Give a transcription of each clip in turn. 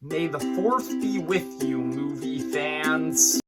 May the 4th be with you, movie fans.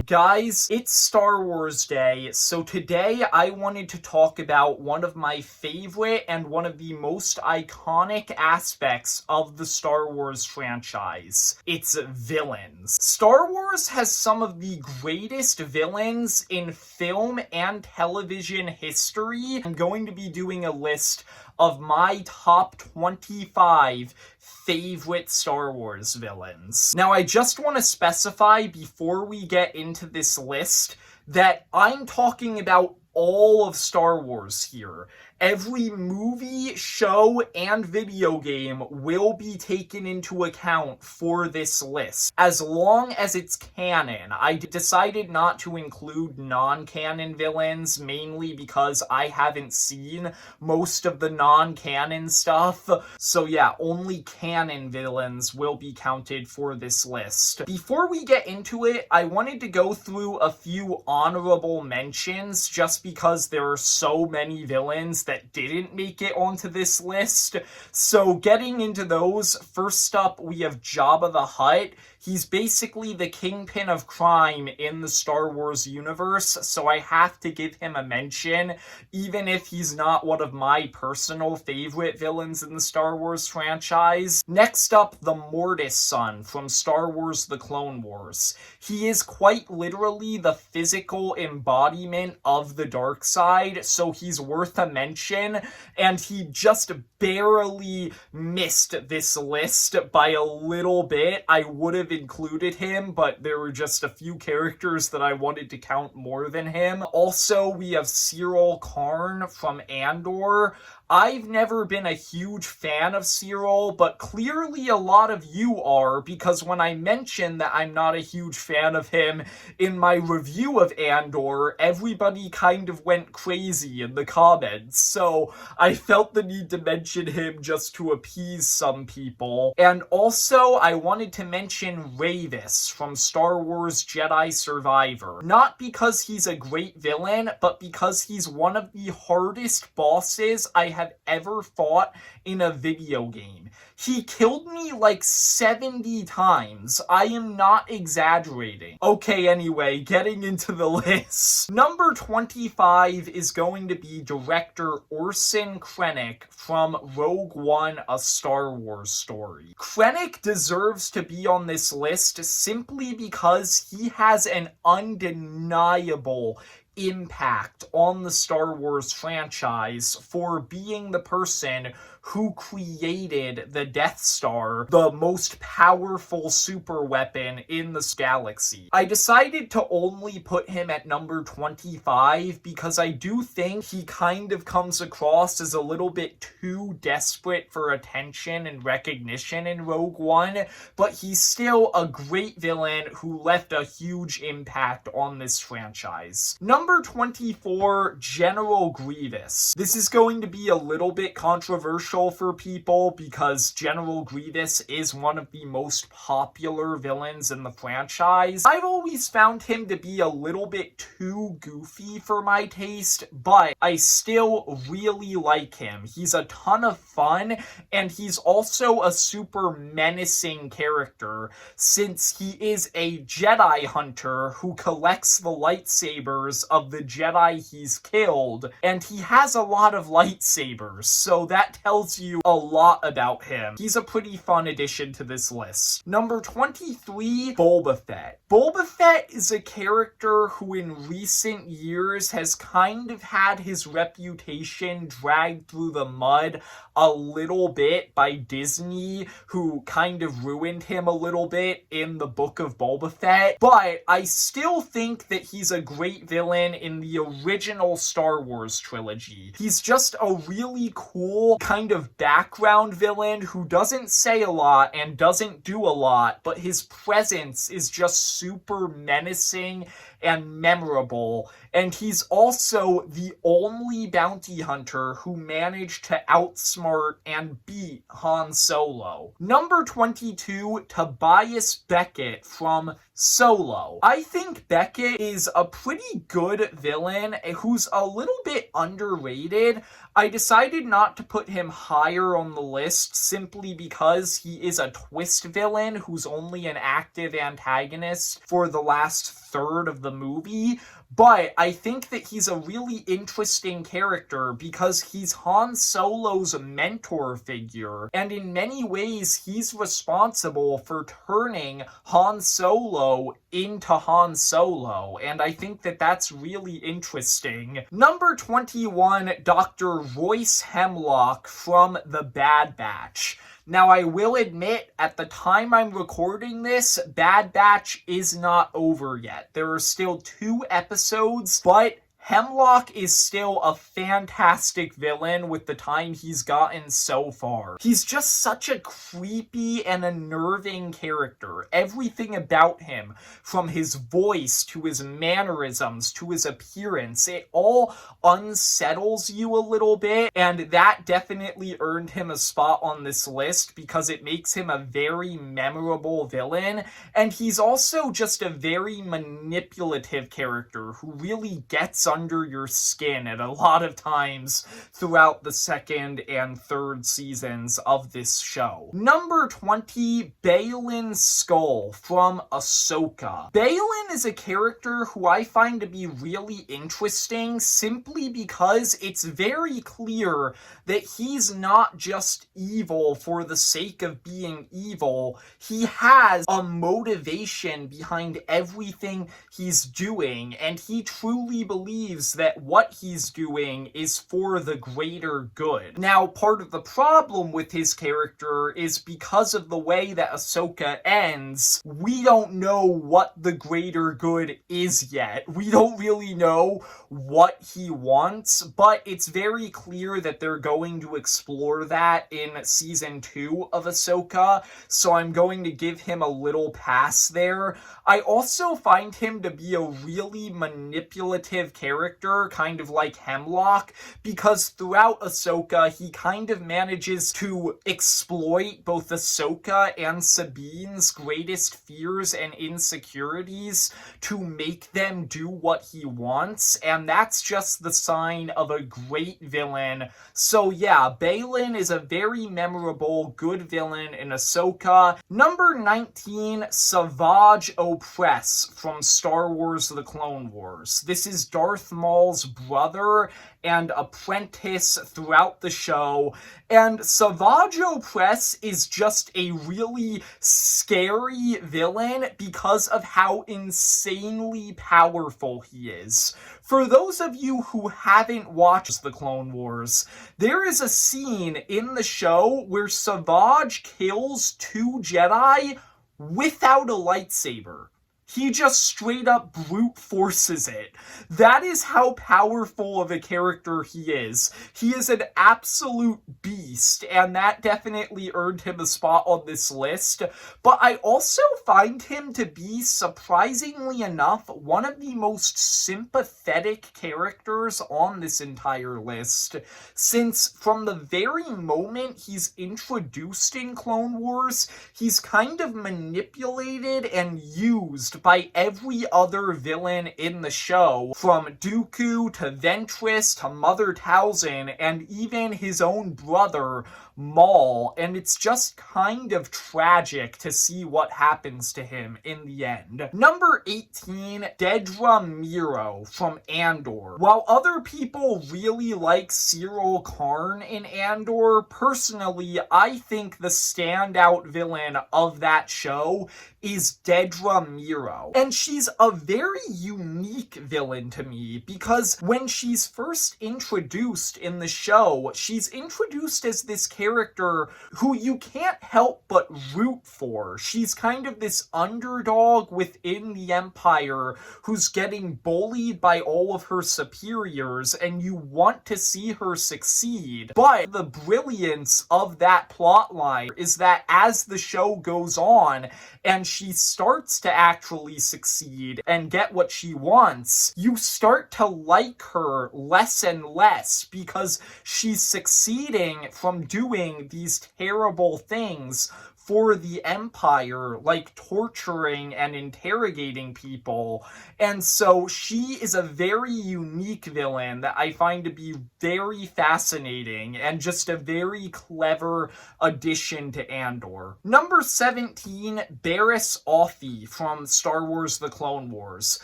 Guys, it's Star Wars Day, so today I wanted to talk about one of my favorite and one of the most iconic aspects of the Star Wars franchise. Its villains. Star Wars has some of the greatest villains in film and television history. I'm going to be doing a list of my top 25 favorite Star Wars villains. Now, I just want to specify before we get into this list that I'm talking about all of Star Wars here. Every movie, show, and video game will be taken into account for this list, as long as it's canon. I decided not to include non-canon villains, mainly because I haven't seen most of the non-canon stuff. So yeah, only canon villains will be counted for this list. Before we get into it, I wanted to go through a few honorable mentions, just because there are so many villains that didn't make it onto this list. So getting into those, first up we have Jabba the Hutt. He's basically the kingpin of crime in the Star Wars universe, so I have to give him a mention, even if he's not one of my personal favorite villains in the Star Wars franchise. Next up, the Mortis son from Star Wars The Clone Wars. He is quite literally the physical embodiment of the dark side, so he's worth a mention, and he just barely missed this list by a little bit. I would have included him, but there were just a few characters that I wanted to count more than him. Also, we have Cyril Karn from Andor. I've never been a huge fan of Cyril, but clearly a lot of you are, because when I mentioned that I'm not a huge fan of him in my review of Andor, everybody kind of went crazy in the comments, so I felt the need to mention him just to appease some people. And also, I wanted to mention Ravis from Star Wars Jedi Survivor. Not because he's a great villain, but because he's one of the hardest bosses I have ever fought in a video game. He killed me like 70 times. I am not exaggerating. Okay, anyway, getting into the list. Number 25 is going to be director Orson Krennic from Rogue One: A Star Wars Story. Krennic deserves to be on this list simply because he has an undeniable impact on the Star Wars franchise for being the person who created the Death Star, the most powerful super weapon in this galaxy. I decided to only put him at number 25 because I do think he kind of comes across as a little bit too desperate for attention and recognition in Rogue One, but he's still a great villain who left a huge impact on this franchise. Number 24, General Grievous. This is going to be a little bit controversial for people because General Grievous is one of the most popular villains in the franchise. I've always found him to be a little bit too goofy for my taste, but I still really like him. He's a ton of fun, and he's also a super menacing character since he is a Jedi hunter who collects the lightsabers of the Jedi he's killed, and he has a lot of lightsabers, so that tells you a lot about him. He's a pretty fun addition to this list. Number 23, Boba Fett. Boba Fett is a character who in recent years has kind of had his reputation dragged through the mud a little bit by Disney, who kind of ruined him a little bit in the Book of Boba Fett, but I still think that he's a great villain in the original Star Wars trilogy. He's just a really cool kind of background villain who doesn't say a lot and doesn't do a lot, but his presence is just super menacing and memorable, and he's also the only bounty hunter who managed to outsmart and beat Han Solo. Number 22, Tobias Beckett from Solo. I think Beckett is a pretty good villain who's a little bit underrated. I decided not to put him higher on the list simply because he is a twist villain who's only an active antagonist for the last third of the movie. But I think that he's a really interesting character because he's Han Solo's mentor figure, and in many ways he's responsible for turning Han Solo into Han Solo, and I think that that's really interesting. Number 21, Dr. Royce Hemlock from The Bad Batch. Now, I will admit, at the time I'm recording this, Bad Batch is not over yet. There are still 2 episodes, but Hemlock is still a fantastic villain with the time he's gotten so far. He's just such a creepy and unnerving character. Everything about him, from his voice to his mannerisms to his appearance, it all unsettles you a little bit, and that definitely earned him a spot on this list because it makes him a very memorable villain, and he's also just a very manipulative character who really gets under your skin at a lot of times throughout the 2nd and 3rd seasons of this show. Number 20, Baylan Skoll from Ahsoka. Baylan is a character who I find to be really interesting simply because it's very clear that he's not just evil for the sake of being evil. He has a motivation behind everything he's doing, and he truly believes that what he's doing is for the greater good. Now, part of the problem with his character is because of the way that Ahsoka ends, we don't know what the greater good is yet. We don't really know what he wants, but it's very clear that they're going to explore that in season 2 of Ahsoka, so I'm going to give him a little pass there. I also find him to be a really manipulative character, kind of like Hemlock, because throughout Ahsoka, he kind of manages to exploit both Ahsoka and Sabine's greatest fears and insecurities to make them do what he wants, and that's just the sign of a great villain. So yeah, Baylan is a very memorable, good villain in Ahsoka. Number 19, Savage Opress from Star Wars The Clone Wars. This is Darth Maul's brother and apprentice throughout the show, and Savage Opress is just a really scary villain because of how insanely powerful he is. For those of you who haven't watched The Clone Wars, there is a scene in the show where Savage kills 2 Jedi without a lightsaber. He just straight up brute forces it. That is how powerful of a character he is. He is an absolute beast, and that definitely earned him a spot on this list. But I also find him to be, surprisingly enough, one of the most sympathetic characters on this entire list, since from the very moment he's introduced in Clone Wars, he's kind of manipulated and used by every other villain in the show, from Dooku to Ventress to Mother Talzin and even his own brother Maul, and it's just kind of tragic to see what happens to him in the end. Number 18, Dedra Meero from Andor. While other people really like Cyril Karn in Andor, personally, I think the standout villain of that show is Dedra Meero. And she's a very unique villain to me because when she's first introduced in the show, she's introduced as this character character who you can't help but root for. She's kind of this underdog within the Empire who's getting bullied by all of her superiors, and you want to see her succeed. But the brilliance of that plotline is that as the show goes on and she starts to actually succeed and get what she wants, you start to like her less and less because she's succeeding from doing these terrible things for the Empire, like torturing and interrogating people. And so she is a very unique villain that I find to be very fascinating and just a very clever addition to Andor. Number 17, Barriss Offee from Star Wars The Clone Wars.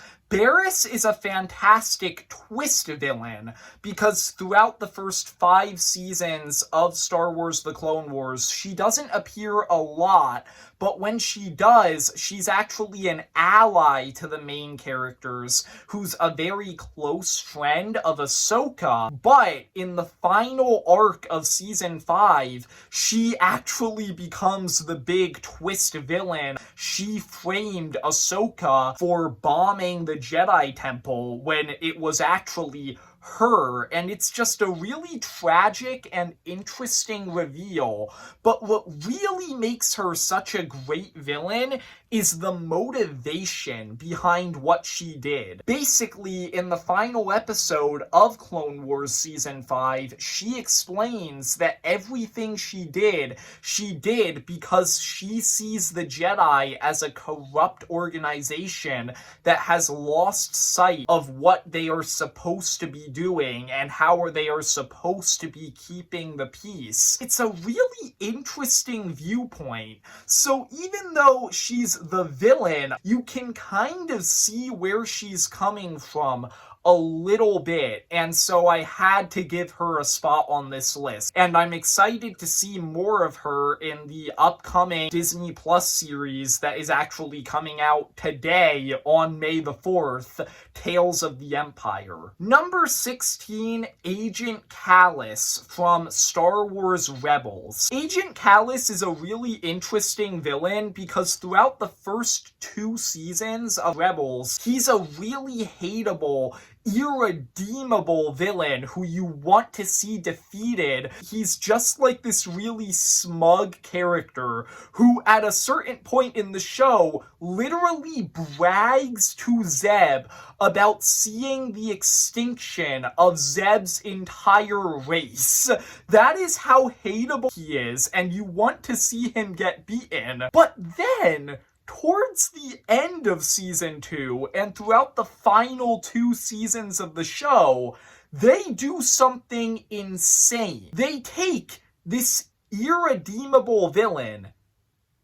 Barriss is a fantastic twist villain because throughout the first 5 seasons of Star Wars The Clone Wars, she doesn't appear a lot, but when she does, she's actually an ally to the main characters, who's a very close friend of Ahsoka. But in the final arc of Season 5, she actually becomes the big twist villain. She framed Ahsoka for bombing the Jedi Temple when it was actually her, and it's just a really tragic and interesting reveal. But what really makes her such a great villain is the motivation behind what she did. Basically, in the final episode of Clone Wars Season 5, she explains that everything she did because she sees the Jedi as a corrupt organization that has lost sight of what they are supposed to be doing and how they are supposed to be keeping the peace. It's a really interesting viewpoint. So even though she's the villain, you can kind of see where she's coming from a little bit, and so I had to give her a spot on this list. And I'm excited to see more of her in the upcoming Disney Plus series that is actually coming out today on May the 4th, Tales of the Empire. Number 16, Agent Kallus from Star Wars Rebels. Agent Kallus is a really interesting villain because throughout the first 2 seasons of Rebels, he's a really hateable, irredeemable villain who you want to see defeated. He's just like this really smug character who at a certain point in the show literally brags to Zeb about seeing the extinction of Zeb's entire race. That is how hateable he is, and you want to see him get beaten. But then towards the end of Season 2, and throughout the final 2 seasons of the show, they do something insane. They take this irredeemable villain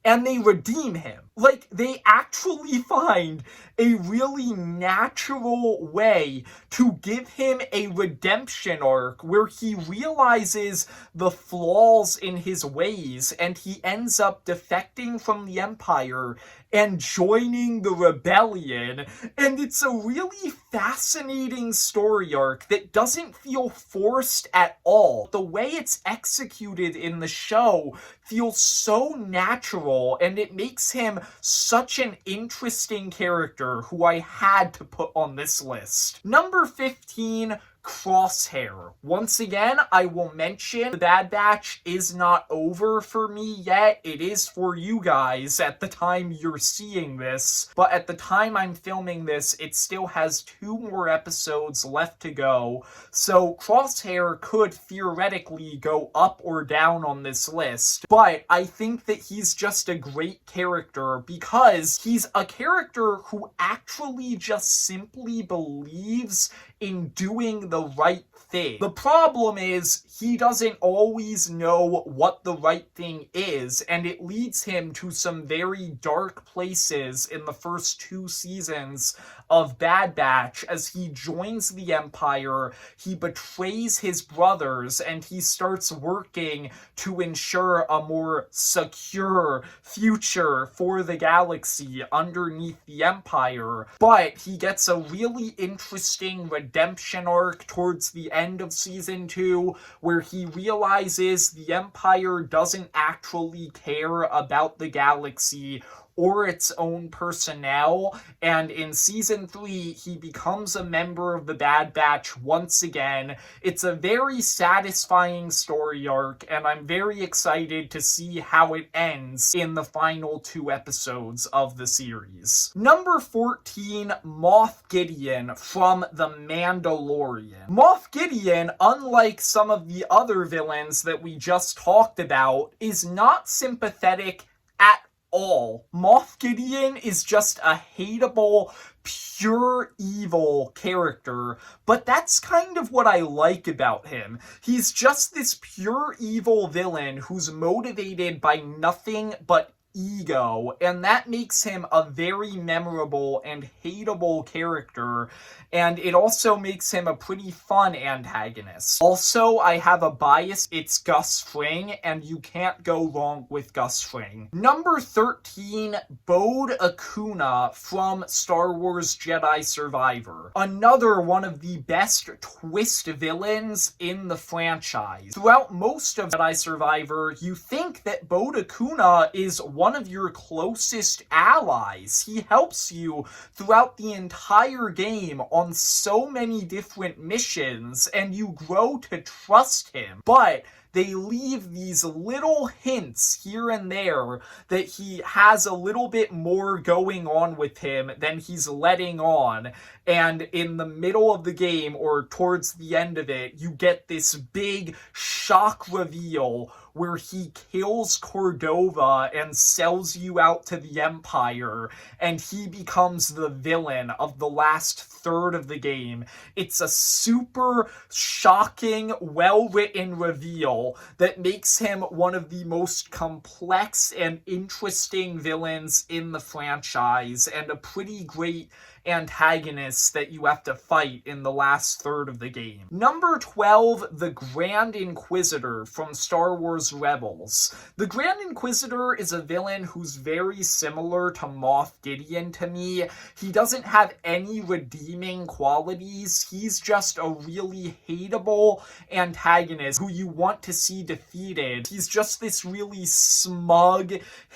and they redeem him. Like, they actually find a really natural way to give him a redemption arc where he realizes the flaws in his ways and he ends up defecting from the Empire and joining the rebellion. And it's a really fascinating story arc that doesn't feel forced at all. The way it's executed in the show feels so natural, and it makes him such an interesting character who I had to put on this list. Number 15, Crosshair. Once again, I will mention the Bad Batch is not over for me yet. It is for you guys at the time you're seeing this, but at the time I'm filming this, it still has 2 more episodes left to go, so Crosshair could theoretically go up or down on this list, but I think that he's just a great character because he's a character who actually just simply believes in doing the right thing. The problem is he doesn't always know what the right thing is, and it leads him to some very dark places in the first 2 seasons of Bad Batch as he joins the Empire, he betrays his brothers, and he starts working to ensure a more secure future for the galaxy underneath the Empire. But he gets a really interesting redemption arc arc towards the end of season 2 where he realizes the Empire doesn't actually care about the galaxy or its own personnel, and in season 3 he becomes a member of the Bad Batch once again. It's a very satisfying story arc, and I'm very excited to see how it ends in the final 2 episodes of the series. Number 14, Moff Gideon from The Mandalorian. Moff Gideon, unlike some of the other villains that we just talked about, is not sympathetic at all. Moff Gideon is just a hateable, pure evil character, but that's kind of what I like about him. He's just this pure evil villain who's motivated by nothing but ego, and that makes him a very memorable and hateable character, and it also makes him a pretty fun antagonist. Also, I have a bias. It's Gus Fring, and you can't go wrong with Gus Fring. Number 13, Bode Akuna from Star Wars Jedi Survivor. Another one of the best twist villains in the franchise. Throughout most of Jedi Survivor, you think that Bode Akuna is one of your closest allies. He helps you throughout the entire game on so many different missions, and you grow to trust him. But they leave these little hints here and there that he has a little bit more going on with him than he's letting on. And in the middle of the game, or towards the end of it, you get this big shock reveal where he kills Cordova and sells you out to the Empire, and he becomes the villain of the last third of the game. It's a super shocking, well-written reveal that makes him one of the most complex and interesting villains in the franchise, and a pretty great antagonists that you have to fight in the last third of the game. Number 12, the Grand Inquisitor from Star Wars Rebels. The Grand Inquisitor is a villain who's very similar to Moff Gideon to me. He doesn't have any redeeming qualities. He's just a really hateable antagonist who you want to see defeated. He's just this really smug,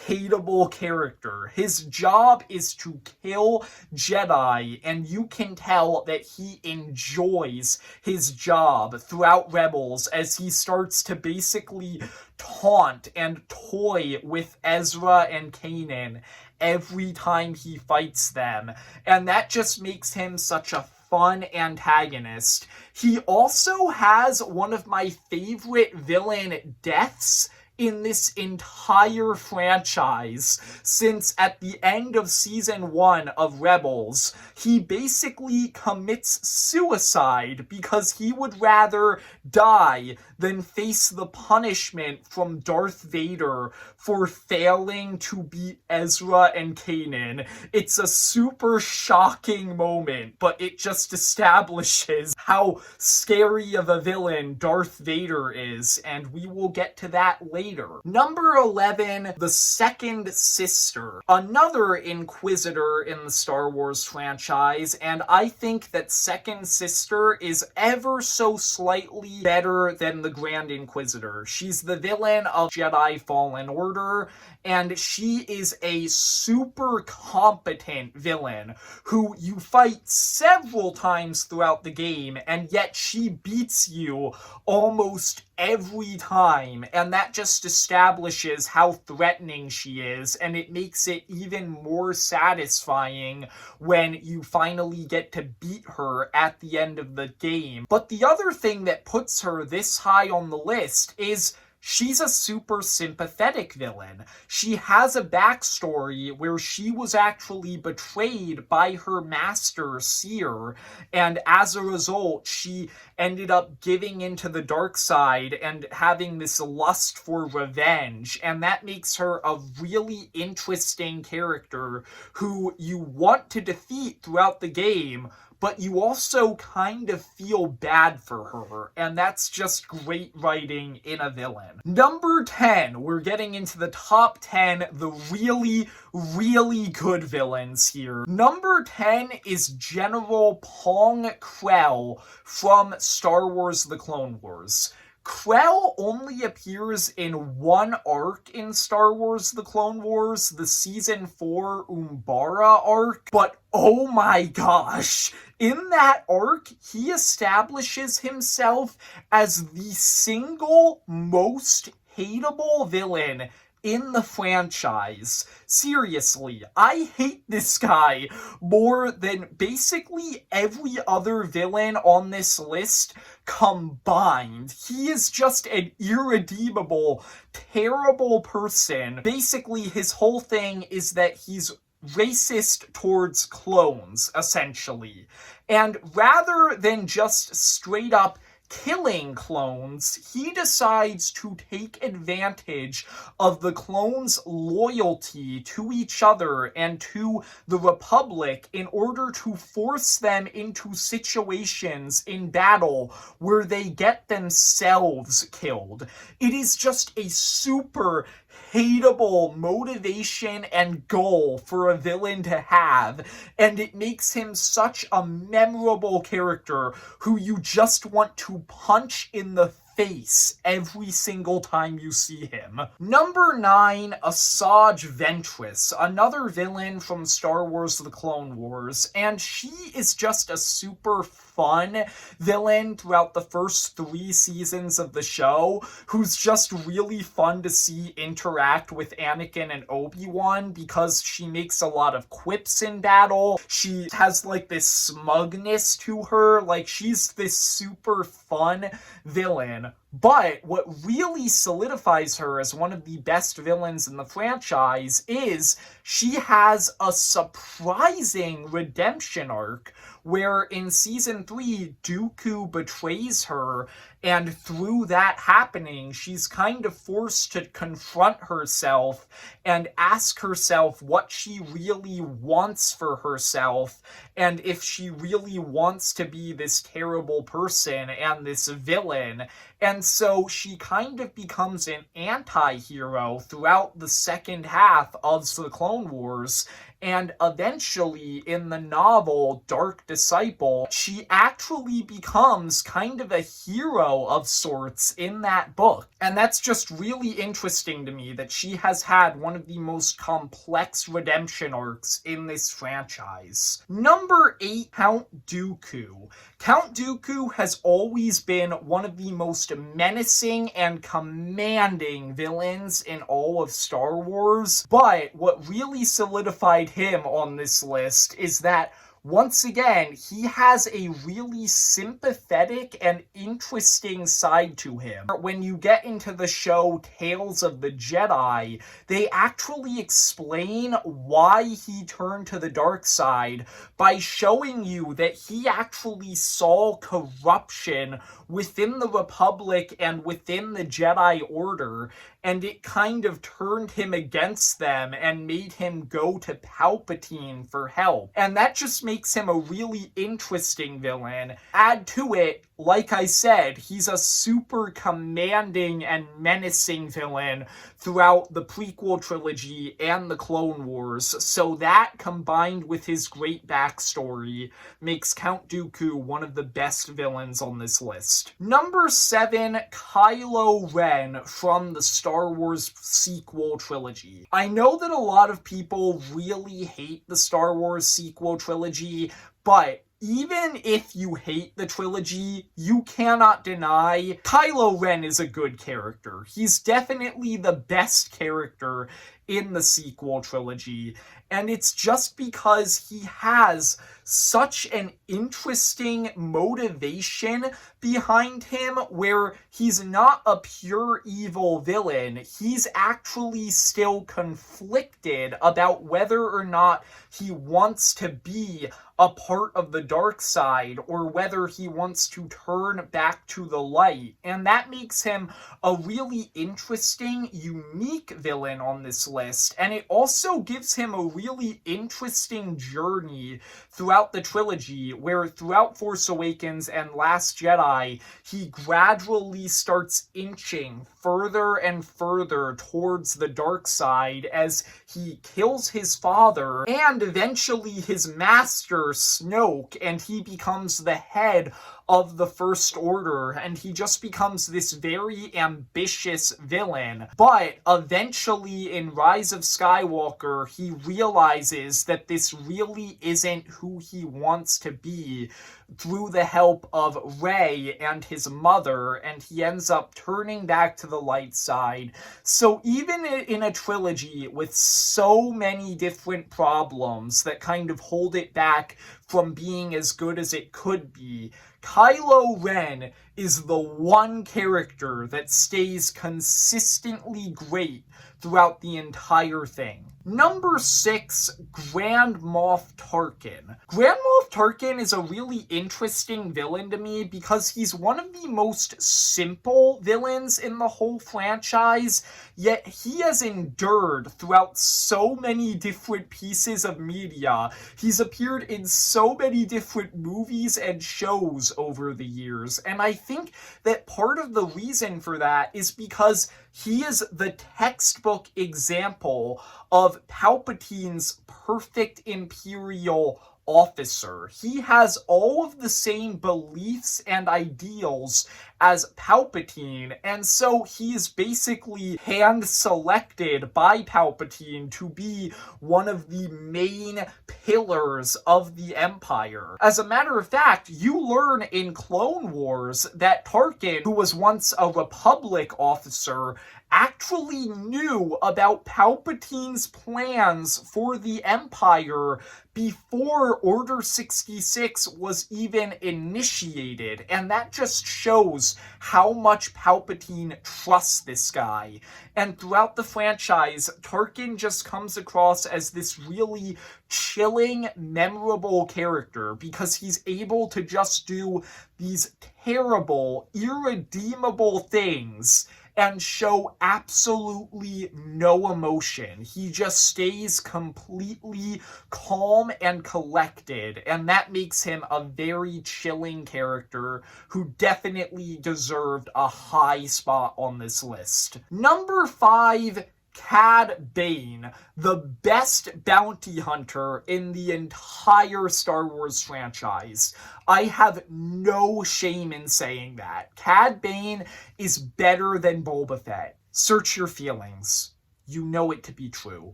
hateable character. His job is to kill Jedi, and you can tell that he enjoys his job throughout Rebels as he starts to basically taunt and toy with Ezra and Kanan every time he fights them, and that just makes him such a fun antagonist. He also has one of my favorite villain deaths in this entire franchise, since at the end of season 1 of Rebels, he basically commits suicide because he would rather die than face the punishment from Darth Vader for failing to beat Ezra and Kanan. It's a super shocking moment, but it just establishes how scary of a villain Darth Vader is, and we will get to that later. Number 11, the Second Sister. Another Inquisitor in the Star Wars franchise, and I think that Second Sister is ever so slightly better than the Grand Inquisitor. She's the villain of Jedi Fallen Order, and she is a super competent villain who you fight several times throughout the game, and yet she beats you almost every time, and that just establishes how threatening she is, and it makes it even more satisfying when you finally get to beat her at the end of the game. But the other thing that puts her this high on the list is she's a super sympathetic villain. She has a backstory where she was actually betrayed by her master, Seer, and as a result, she ended up giving into the dark side and having this lust for revenge, and that makes her a really interesting character who you want to defeat throughout the game, but you also kind of feel bad for her, and that's just great writing in a villain. Number 10, we're getting into the top 10, the really, really good villains here. Number 10 is General Pong Krell from Star Wars The Clone Wars. Krell only appears in one arc in Star Wars The Clone Wars, the Season 4 Umbara arc, but oh my gosh, in that arc, he establishes himself as the single most hateable villain in the franchise. Seriously, I hate this guy more than basically every other villain on this list combined. He is just an irredeemable, terrible person. Basically, his whole thing is that he's racist towards clones, essentially. And rather than just straight up killing clones, he decides to take advantage of the clones' loyalty to each other and to the Republic in order to force them into situations in battle where they get themselves killed. It is just a super hateable motivation and goal for a villain to have, and it makes him such a memorable character who you just want to punch in the face every single time you see him. Number 9, Asajj Ventress, another villain from Star Wars The Clone Wars, and she is just a super fun villain throughout the first 3 seasons of the show, who's just really fun to see interact with Anakin and Obi-Wan because she makes a lot of quips in battle. She has like this smugness to her, like she's this super fun villain. But what really solidifies her as one of the best villains in the franchise is she has a surprising redemption arc where in Season 3, Dooku betrays her, and through that happening, she's kind of forced to confront herself and ask herself what she really wants for herself, and if she really wants to be this terrible person and this villain. And so she kind of becomes an anti-hero throughout the second half of the Clone Wars, and eventually in the novel Dark Disciple, she actually becomes kind of a hero of sorts in that book. And that's just really interesting to me that she has had one of the most complex redemption arcs in this franchise. Number 8, Count Dooku. Count Dooku has always been one of the most menacing and commanding villains in all of Star Wars, but what really solidified him on this list is that once again, he has a really sympathetic and interesting side to him. When you get into the show Tales of the Jedi, they actually explain why he turned to the dark side by showing you that he actually saw corruption within the Republic and within the Jedi Order, and it kind of turned him against them and made him go to Palpatine for help. And that just makes him a really interesting villain. Add to it, like I said, he's a super commanding and menacing villain throughout the prequel trilogy and the Clone Wars, so that combined with his great backstory makes Count Dooku one of the best villains on this list. Number 7, Kylo Ren from the Star Wars sequel trilogy. I know that a lot of people really hate the Star Wars sequel trilogy, but even if you hate the trilogy, you cannot deny Kylo Ren is a good character. He's definitely the best character in the sequel trilogy, and it's just because he has such an interesting motivation behind him where he's not a pure evil villain. He's actually still conflicted about whether or not he wants to be a part of the dark side or whether he wants to turn back to the light. And that makes him a really interesting, unique villain on this list, and it also gives him a really interesting journey throughout the trilogy, where throughout Force Awakens and Last Jedi, he gradually starts inching further and further towards the dark side as he kills his father and eventually his master, Snoke, and he becomes the head of the First Order, and he just becomes this very ambitious villain. But eventually in Rise of Skywalker, he realizes that this really isn't who he wants to be, through the help of Rey and his mother, and he ends up turning back to the light side. So even in a trilogy with so many different problems that kind of hold it back from being as good as it could be, Kylo Ren is the one character that stays consistently great throughout the entire thing. Number 6, Grand Moff Tarkin. Grand Moff Tarkin is a really interesting villain to me because he's one of the most simple villains in the whole franchise, yet he has endured throughout so many different pieces of media. He's appeared in so many different movies and shows over the years, and I think that part of the reason for that is because he is the textbook example of Palpatine's perfect Imperial officer. He has all of the same beliefs and ideals as Palpatine, and so he is basically hand-selected by Palpatine to be one of the main pillars of the Empire. As a matter of fact, you learn in Clone Wars that Tarkin, who was once a Republic officer, actually knew about Palpatine's plans for the Empire before Order 66 was even initiated, and that just shows how much Palpatine trusts this guy. And throughout the franchise, Tarkin just comes across as this really chilling, memorable character because he's able to just do these terrible, irredeemable things and show absolutely no emotion. He just stays completely calm and collected, and that makes him a very chilling character who definitely deserved a high spot on this list. Number 5, Cad Bane, the best bounty hunter in the entire Star Wars franchise. I have no shame in saying that. Cad Bane is better than Boba Fett. Search your feelings. You know it to be true.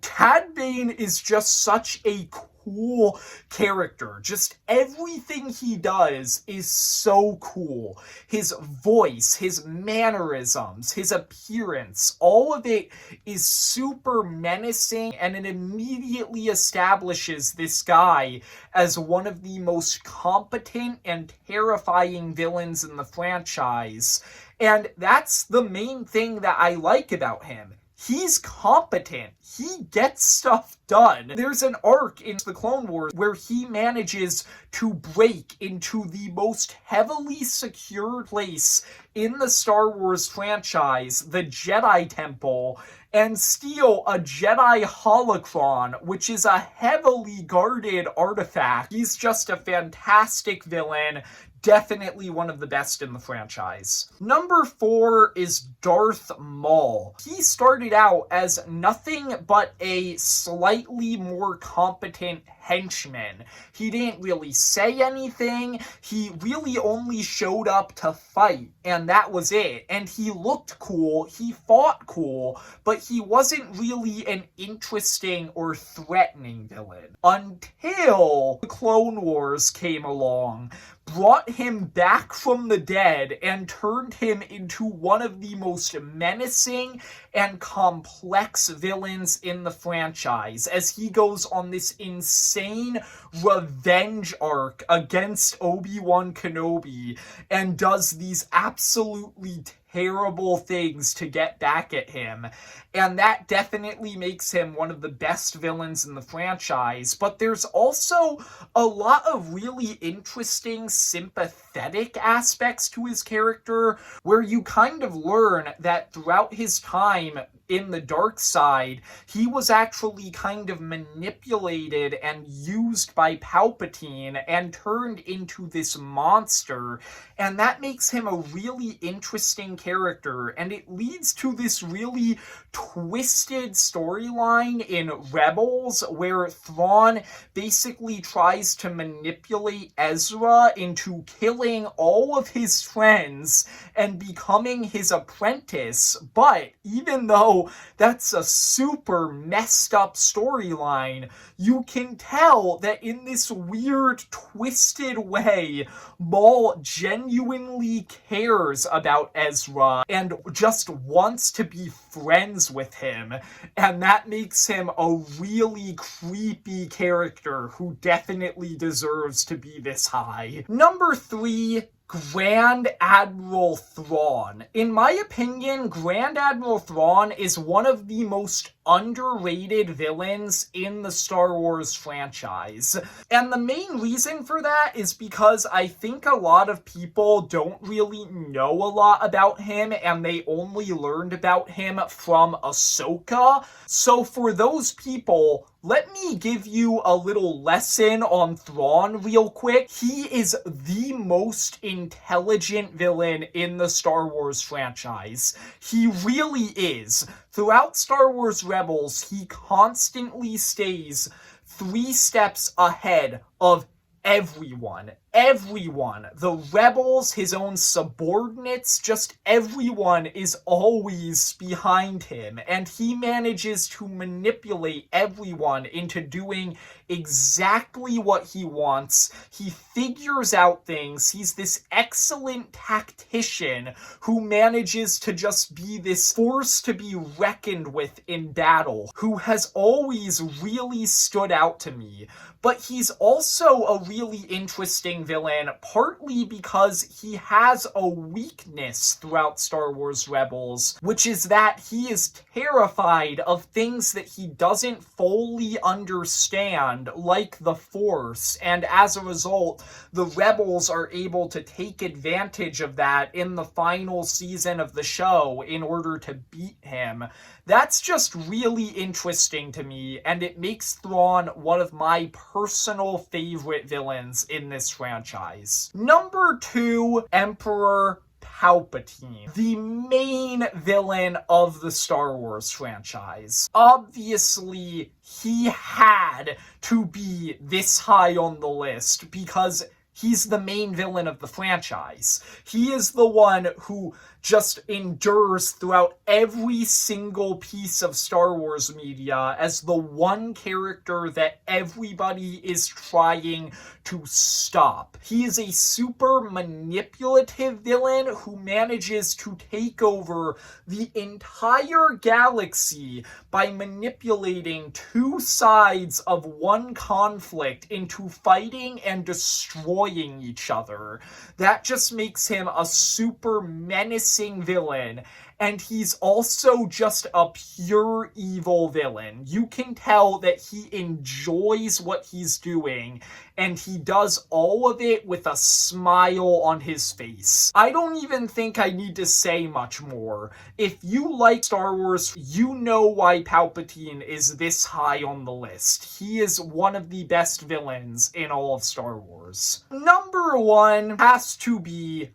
Cad Bane is just such a cool character. Just everything he does is so cool. His voice, his mannerisms, his appearance, all of it is super menacing, and it immediately establishes this guy as one of the most competent and terrifying villains in the franchise. And that's the main thing that I like about him. He's competent. He gets stuff done. There's an arc in the Clone Wars where he manages to break into the most heavily secured place in the Star Wars franchise, the Jedi Temple, and steal a Jedi holocron, which is a heavily guarded artifact. He's just a fantastic villain. Definitely one of the best in the franchise. Number 4 is Darth Maul. He started out as nothing but a slightly more competent henchman. He didn't really say anything. He really only showed up to fight, and that was it. And he looked cool, he fought cool, but he wasn't really an interesting or threatening villain. Until the Clone Wars came along, brought him back from the dead, and turned him into one of the most menacing and complex villains in the franchise as he goes on this insane revenge arc against Obi-Wan Kenobi and does these absolutely terrible things to get back at him. And that definitely makes him one of the best villains in the franchise. But there's also a lot of really interesting, sympathetic aspects to his character, where you kind of learn that throughout his time in the dark side, he was actually kind of manipulated and used by Palpatine and turned into this monster. And that makes him a really interesting character, and it leads to this really twisted storyline in Rebels where Thrawn basically tries to manipulate Ezra into killing all of his friends and becoming his apprentice. But even though that's a super messed up storyline, you can tell that in this weird, twisted way, Maul genuinely cares about Ezra and just wants to be friends with him. And that makes him a really creepy character who definitely deserves to be this high. Number 3, Grand Admiral Thrawn. In my opinion, Grand Admiral Thrawn is one of the most underrated villains in the Star Wars franchise. And the main reason for that is because I think a lot of people don't really know a lot about him, and they only learned about him from Ahsoka. So for those people, let me give you a little lesson on Thrawn real quick. He is the most intelligent villain in the Star Wars franchise. He really is. Throughout Star Wars Rebels, he constantly stays 3 steps ahead of everyone. The rebels, his own subordinates, just everyone is always behind him, and he manages to manipulate everyone into doing exactly what he wants. He figures out things. He's this excellent tactician who manages to just be this force to be reckoned with in battle, who has always really stood out to me. But he's also a really interesting villain, partly because he has a weakness throughout Star Wars Rebels, which is that he is terrified of things that he doesn't fully understand, like the Force, and as a result, the Rebels are able to take advantage of that in the final season of the show in order to beat him. That's just really interesting to me, and it makes Thrawn one of my personal favorite villains in this franchise. Number 2, Emperor Palpatine, the main villain of the Star Wars franchise. Obviously, he had to be this high on the list because he's the main villain of the franchise. He is the one who just endures throughout every single piece of Star Wars media as the one character that everybody is trying to stop. He is a super manipulative villain who manages to take over the entire galaxy by manipulating 2 sides of one conflict into fighting and destroying each other. That just makes him a super menacing villain, and he's also just a pure evil villain. You can tell that he enjoys what he's doing, and he does all of it with a smile on his face. I don't even think I need to say much more. If you like Star Wars, you know why Palpatine is this high on the list. He is one of the best villains in all of Star Wars. Number 1 has to be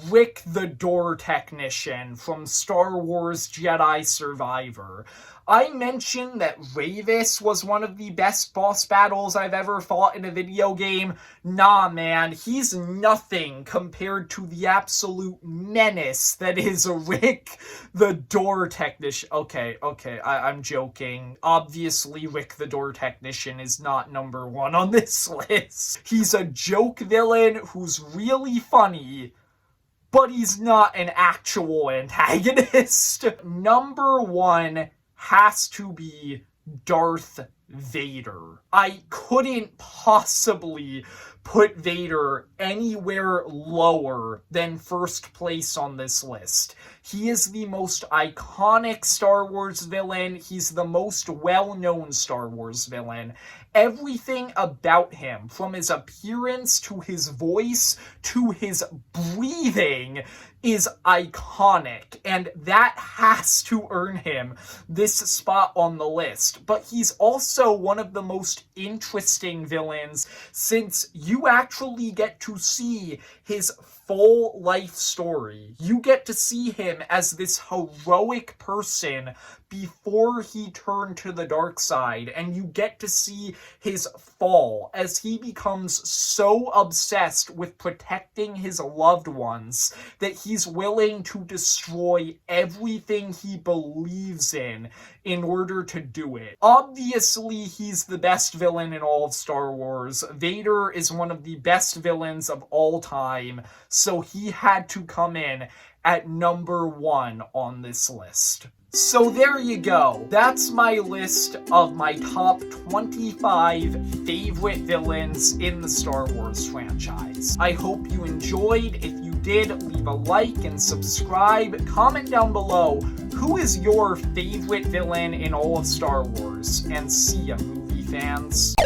Rick the Door Technician from Star Wars Jedi Survivor. I mentioned that Ravis was one of the best boss battles I've ever fought in a video game. Nah, man, he's nothing compared to the absolute menace that is Rick the Door Technician. Okay, I'm joking. Obviously, Rick the Door Technician is not number 1 on this list. He's a joke villain who's really funny, but he's not an actual antagonist. Number 1 has to be Darth Vader. I couldn't possibly put Vader anywhere lower than first place on this list. He is the most iconic Star Wars villain. He's the most well-known Star Wars villain. Everything about him, from his appearance to his voice to his breathing, is iconic, and that has to earn him this spot on the list. But he's also one of the most interesting villains, since you actually get to see his full life story. You get to see him as this heroic person before he turned to the dark side, and you get to see his fall as he becomes so obsessed with protecting his loved ones that he's willing to destroy everything he believes in order to do it. Obviously, he's the best villain in all of Star Wars. Vader is one of the best villains of all time, so he had to come in at number 1 on this list. So there you go. That's my list of my top 25 favorite villains in the Star Wars franchise. I hope you enjoyed. If you did, leave a like and subscribe. Comment down below, who is your favorite villain in all of Star Wars? And see ya, movie fans.